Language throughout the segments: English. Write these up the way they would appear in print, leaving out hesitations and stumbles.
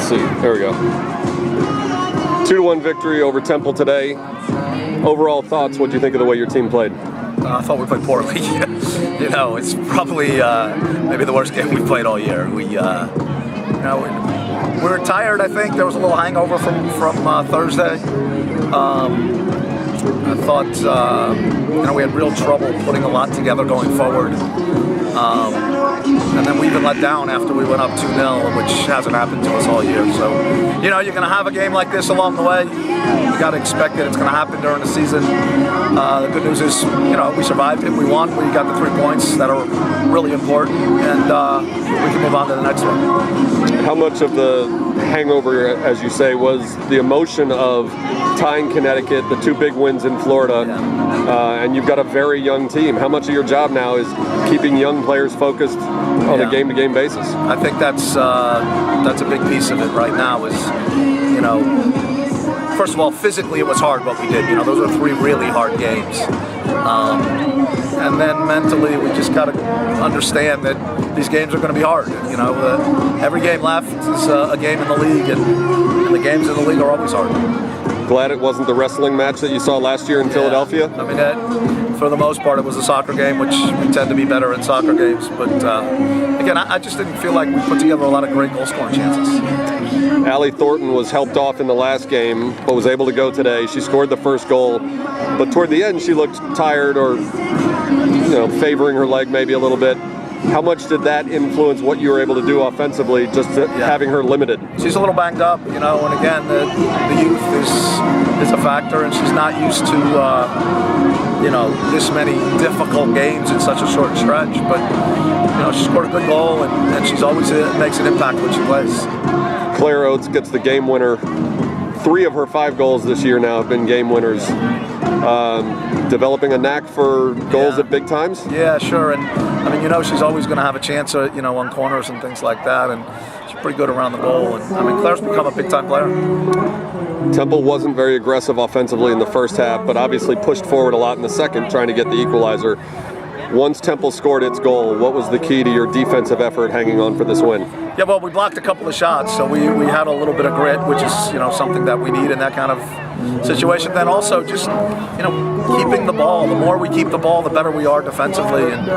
see. There we go. 2-1 victory over Temple today. Overall thoughts, what do you think of the way your team played? I thought we played poorly. You know, it's probably maybe the worst game we played all year. We were tired. I think there was a little hangover from Thursday. I thought we had real trouble putting a lot together going forward. And then we even let down after we went up 2-0, which hasn't happened to us all year. So, you're going to have a game like this along the way. You got to expect it. It's going to happen during the season. The good news is, we survived it. We won. We got the 3 points that are really important, and we can move on to the next one. How much of the hangover, as you say, was the emotion of tying Connecticut, the 2 big wins in Florida, and you've got a very young team. How much of your job now is keeping young players focused on a game-to-game basis? I think that's a big piece of it right now is, first of all, physically it was hard what we did. Those are 3 really hard games. And then mentally we just got to understand that these games are going to be hard. Every game left is a game in the league, and the games in the league are always hard. Glad it wasn't the wrestling match that you saw last year in Philadelphia? I mean, for the most part, it was a soccer game, which we tend to be better in soccer games. But again, I just didn't feel like we put together a lot of great goal-scoring chances. Allie Thornton was helped off in the last game, but was able to go today. She scored the first goal, but toward the end, she looked tired or, favoring her leg maybe a little bit. How much did that influence what you were able to do offensively, just having her limited? She's a little banged up, and again, the youth is a factor, and she's not used to, this many difficult games in such a short stretch. But, she scored a good goal, and she's always makes an impact when she plays. Claire Oates gets the game winner. 3 of her 5 goals this year now have been game winners. Developing a knack for goals at big times? Yeah, sure. And she's always going to have a chance, on corners and things like that. And she's pretty good around the goal. And Claire's become a big-time player. Temple wasn't very aggressive offensively in the first half, but obviously pushed forward a lot in the second, trying to get the equalizer. Once Temple scored its goal, what was the key to your defensive effort hanging on for this win? Yeah, well, we blocked a couple of shots, so we had a little bit of grit, which is something that we need in that kind of situation. Then also just keeping the ball. The more we keep the ball, the better we are defensively. And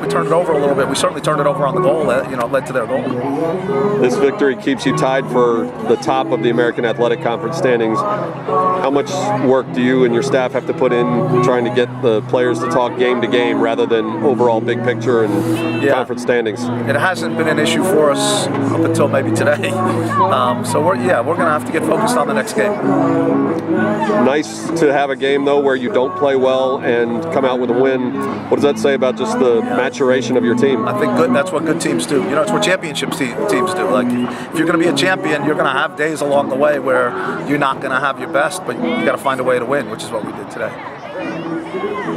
we turned it over a little bit. We certainly turned it over on the goal. That led to their goal. This victory keeps you tied for the top of the American Athletic Conference standings. How much work do you and your staff have to put in trying to get the players to talk game to game rather than overall big picture and conference standings? It hasn't been an issue for us up until maybe today. So we're going to have to get focused on the next game. Nice to have a game though where you don't play well and come out with a win. What does that say about just the maturation of your team? I think that's what good teams do. It's what championship teams do. Like if you're going to be a champion, you're going to have days along the way where you're not going to have your best, but you got to find a way to win, which is what we did today.